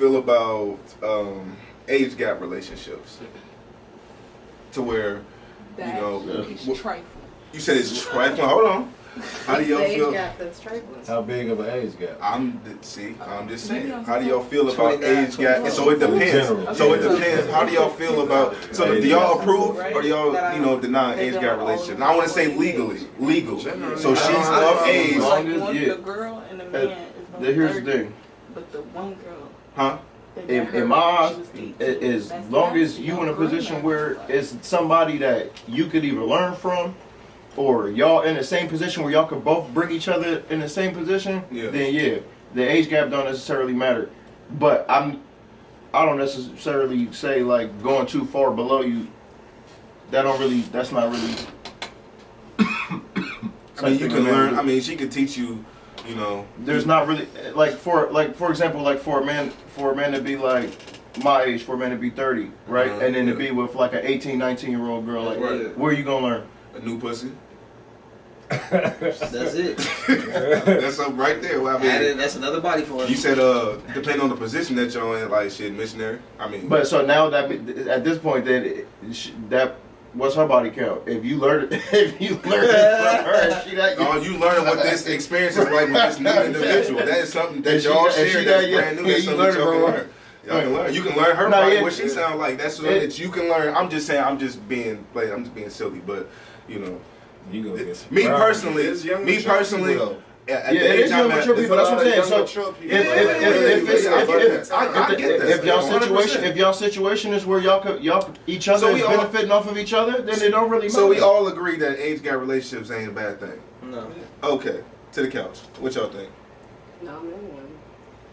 feel about age gap relationships? To where, it's trifling. You said it's trifling. Hold on. How do y'all feel? That's trifling. How big of an age gap? I'm just saying. How do y'all feel about age gap? So it depends. So it depends. How do y'all feel about? So do y'all approve or do y'all deny age gap relationships? And I want to say legal. So she's of age. The girl and the man is Here's the thing. But the one girl. Huh? In my eyes, as long as you in a position where it's somebody that you could either learn from, or y'all in the same position where y'all could both bring each other in the same position, then the age gap don't necessarily matter. But I don't necessarily say like going too far below you. That's not really. I mean, you can learn. I mean, she could teach you. There's not really for example, like for a man to be like my age, for a man to be 30, right, and then to be with like an 18, 19-year-old girl, like where are you gonna learn? A new pussy. That's it. That's up right there. Well, I mean, that's another body for you said depending on the position that you're in, like shit, missionary. I mean, but so now that at this point that what's her body count? If you learn it from her, she that you learn what this experience is like with this new individual. That is something that y'all share that's brand new. That's something that y'all can learn. Y'all can learn. You can learn her body, what she sounds like. That's something that you can learn. I'm just saying. I'm just being silly, but me personally. At the age I'm at, that's what I'm saying. So if y'all situation is where y'all each other is benefiting off of each other, then it don't really matter. So we all agree that age gap relationships ain't a bad thing. No. Okay, to the couch. What y'all think? No, I'm in one.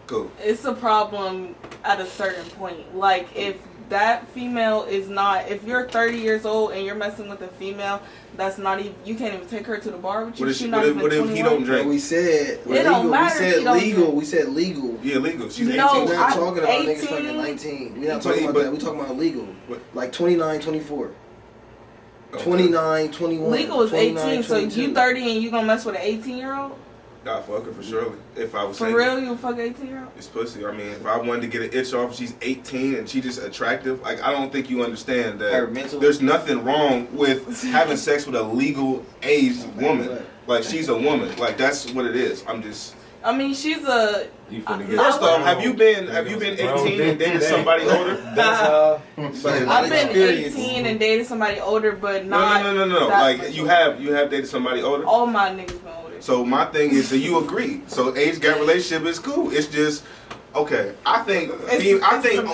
Cool. It's a problem at a certain point. Like if that female is not, if you're 30 years old and you're messing with a female that's not even, you can't even take her to the bar with you. What if he don't drink? We said it don't matter. We said legal. We said legal. Yeah, legal. She's 18. We're not talking about niggas fucking 19. We're not talking about that. We're talking about legal. Like 29, 24. Okay. 29, 21. Legal is 18, so you 30 and you gonna mess with an 18-year-old? I'd fuck her for surely. If I was for real, you would fuck an 18-year-old? It's pussy. I mean, if I wanted to get an itch off, she's 18 and she just attractive. Like, I don't think you understand that there's nothing wrong with having sex with a legal aged woman. Like, she's a woman. Like, that's what it is. I mean, she's a. First off, have you been 18 and dated somebody older? I've been 18 and dated somebody older, but not. No. Like you have dated somebody older. All my niggas been older. So my thing is, so you agree? So age gap relationship is cool. It's just. Okay, I think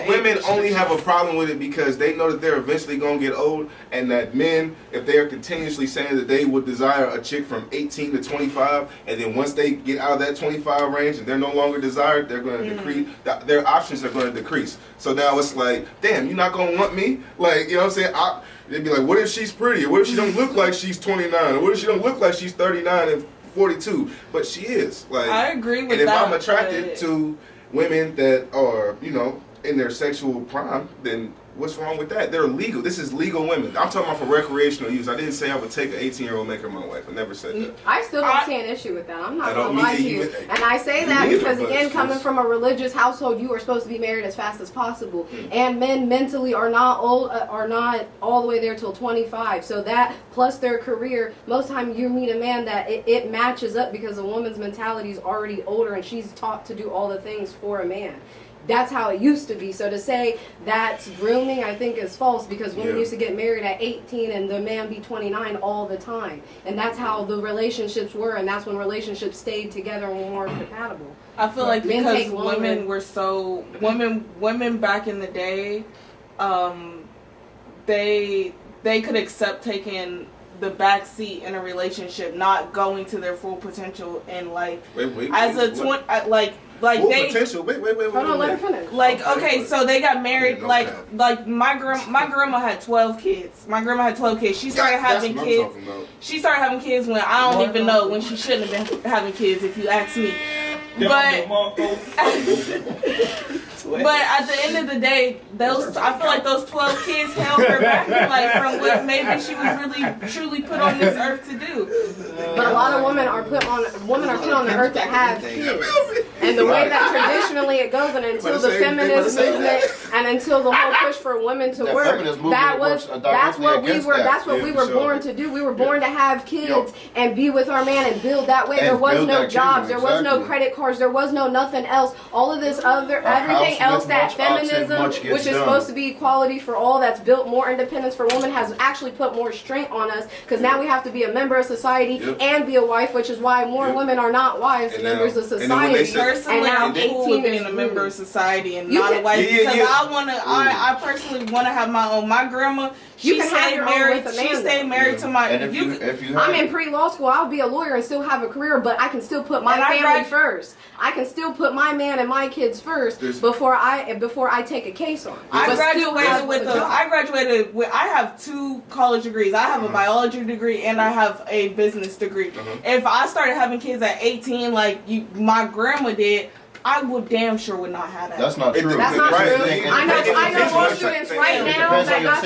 women only have a problem with it because they know that they're eventually gonna get old, and that men, if they are continuously saying that they would desire a chick from 18 to 25, and then once they get out of that 25 range and they're no longer desired, they're gonna decrease. Their options are gonna decrease. So now it's like, damn, you're not gonna want me? Like, you know what I'm saying? They'd be like, what if she's pretty? Or what if she don't look like she's 29? Or what if she don't look like she's 39 and 42? But she is. Like, I agree with that. And if that, I'm attracted to women that are, in their sexual prime, then what's wrong with that? They're legal. This is legal women. I'm talking about for recreational use. I didn't say I would take an 18-year-old, make her my wife. I never said that. I still don't see an issue with that. I'm not going to lie to you. And I say that because, again, coming from a religious household, you are supposed to be married as fast as possible. And men mentally are not all the way there till 25. So that, plus their career, most time you meet a man that it matches up because a woman's mentality is already older and she's taught to do all the things for a man. That's how it used to be. So to say that's grooming, I think is false because women used to get married at 18 and the man be 29 all the time. And that's how the relationships were, and that's when relationships stayed together and were more compatible. I feel like because women were so... Women back in the day, they could accept taking the back seat in a relationship, not going to their full potential in life. Full potential. Wait. Hold on, let her finish. Like, okay, so they got married. Like my grandma had 12 kids. My grandma had 12 kids. She started having kids. She started having kids when I don't even know when she shouldn't have been having kids, if you ask me. But 12 But at the end of the day, I feel like those 12 kids held her back, like from what maybe she was really truly put on this earth to do. But a lot of women are put on the earth to have kids. And the way that traditionally it goes, and until the feminist movement and until the whole push for women to work, that's what we were born to do. We were born to have kids and be with our man and build that way. There was no jobs, there was no credit cards, there was no nothing else. All of this everything else that feminism, which is supposed to be equality for all, that's built more independence for women, has actually put more strength on us, because now we have to be a member of society and be a wife, which is why more women are not wives, members of society. Personally, I'm cool with being a member of society and not a wife, because I personally want to have my own. My grandma, she stayed married to my. I'm in pre-law school. I'll be a lawyer and still have a career, but I can still put my family first. I can still put my man and my kids first before I take a case on. I graduated with. I have 2 college degrees. I have a biology degree and I have a business degree. If I started having kids at 18, like my grandma did, I would damn sure would not have that. That's not true. That's not true. I know more students right now that got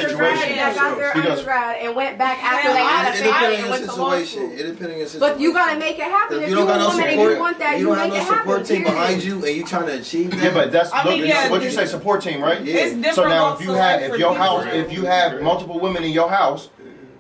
their undergrad and went back after they had a family and went to law school. But you gotta make it happen. If you're a woman and you want that, you make it happen. You don't have no support team behind you and you trying to achieve that. Yeah, but that's what you say, support team, right? Yeah. It's different. So now if you have multiple women in your house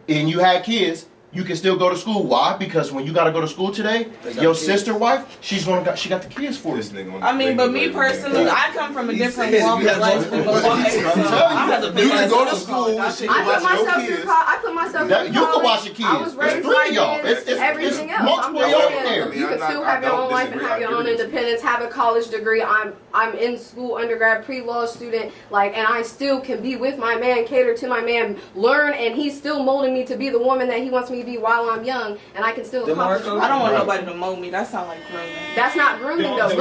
and you had kids, you can still go to school. Why? Because when you gotta go to school today, your sister wife, she got the kids for you. I mean, but me personally, I come from a different walk of life than most people. You can go to school. I put myself through college. You can watch your kids. I was raised There's 3 of y'all. Everything else. Multiple of y'all there. You can still have your own life and have your own independence. Have a college degree. I'm in school, undergrad, pre-law student. And I still can be with my man, cater to my man, learn, and he's still molding me to be the woman that he wants me to be while I'm young, and I can still accomplish. I don't want nobody to mold me. That sounds like grooming. That's not grooming though.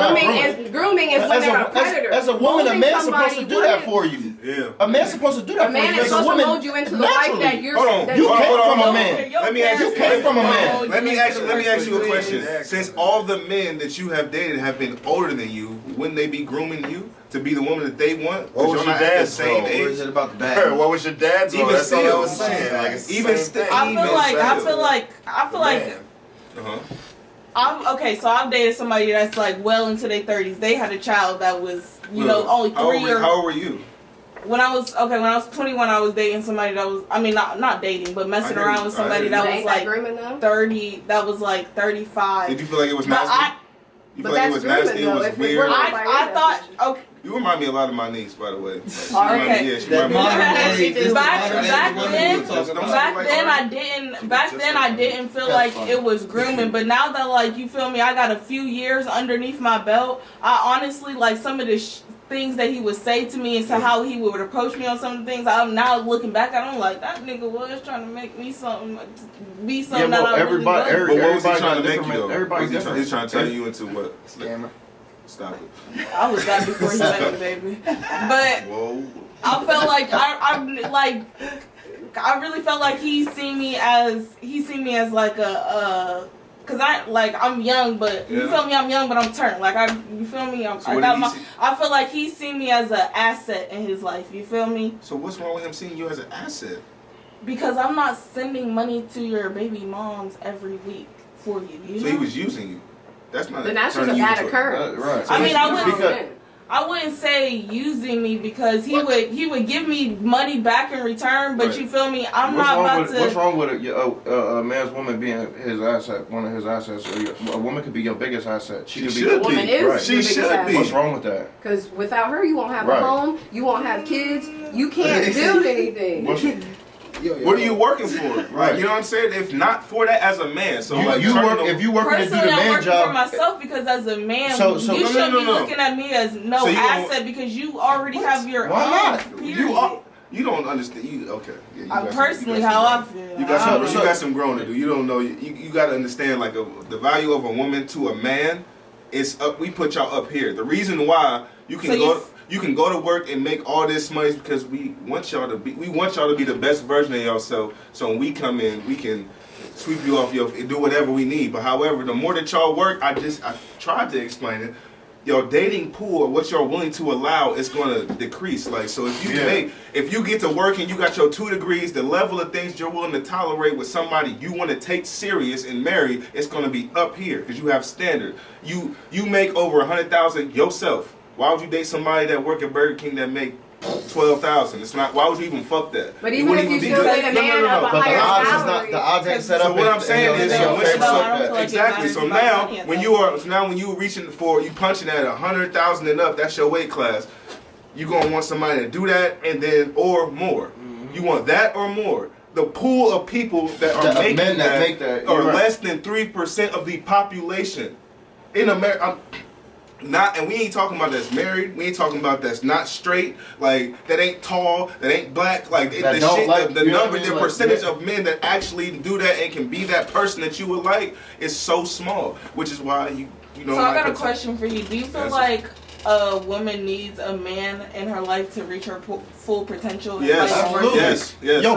Grooming is when they're a predator. As a woman, a man's supposed to do that for you. Yeah. A man's supposed to do that for you. A man is supposed to mold you into the life that you're. Hold on. You came from a man. Let me ask you. You came from a man. Let me ask you a question. Since all the men that you have dated have been older than you, wouldn't they be grooming you to be the woman that they want? What was your dad's same role? age? Or is it about the bag? What was your dad's role? That's all I was saying. Like, it's the same thing. I feel like. Okay, so I've dated somebody that's like well into their 30s. They had a child that was, only 3 years. How old were you? When I was 21, I was dating somebody that was, not dating, but messing around with somebody that was like 30. That was like 35. Did you feel like it was nasty? You feel like it was nasty? It was weird. I thought. Okay. You remind me a lot of my niece, by the way. Okay. Back then I didn't feel like it was grooming, but now that you feel me, I got a few years underneath my belt. I honestly some of the things that he would say to me and to how he would approach me on some of the things. I'm now looking back at him like that nigga was trying to make me be something that I really wasn't. But what was he trying to make you though? Everybody's different. He's trying to turn you into what? Scammer. Stop it. I was that before he met me, baby. But whoa. I felt like I really felt like he seen me as like a cause I'm young, but you feel me? I'm young, but I'm turned. You feel me? I feel like he seen me as an asset in his life. You feel me? So what's wrong with him seeing you as an asset? Because I'm not sending money to your baby moms every week for you. So he was using you. That's not. Then that's just a bad occurrence. Right. So I wouldn't say using me because he would give me money back in return, but you feel me? What's wrong with a man's woman being his asset, one of his assets? A woman could be your biggest asset. She should be. She should be. What's wrong with that? Because without her, you won't have a home. You won't have kids. You can't build anything. What are you working for? Right. You know what I'm saying? If not for that as a man. So if you working to do the man job. I'm working for myself because as a man, you shouldn't be looking at me as asset because you already have your own. You don't understand. Okay. Yeah, personally how I feel. You got some growing to do. You don't know. You got to understand the value of a woman to a man is up. We put y'all up here. The reason why you can go to work and make all this money is because we want y'all to be the best version of yourself. So when we come in, we can sweep you off do whatever we need. But however, the more that y'all work, I tried to explain it. your dating pool or what you're willing to allow is going to decrease. Like, so if you get to work and you got your 2 degrees, the level of things you're willing to tolerate with somebody you want to take serious and marry, it's going to be up here because you have standard. You make over 100,000 yourself. Why would you date somebody that work at Burger King that make 12,000? It's not. Why would you even fuck that? But even if you still date a man of a higher salary, the odds ain't set up. So what I'm saying is, exactly. So now when you reaching for, you punching at 100,000 and up, that's your weight class. You gonna want somebody to do that and then or more. You want that or more. The pool of people that are making that are less than 3% of the population in America. And we ain't talking about that's married. We ain't talking about that's not straight. Like that ain't tall. That ain't black. Like the percentage of men that actually do that and can be that person that you would like is so small. Which is why you know. So I got a question for you. Do you feel like a woman needs a man in her life to reach her full potential? Yes, absolutely. Yes. Yo,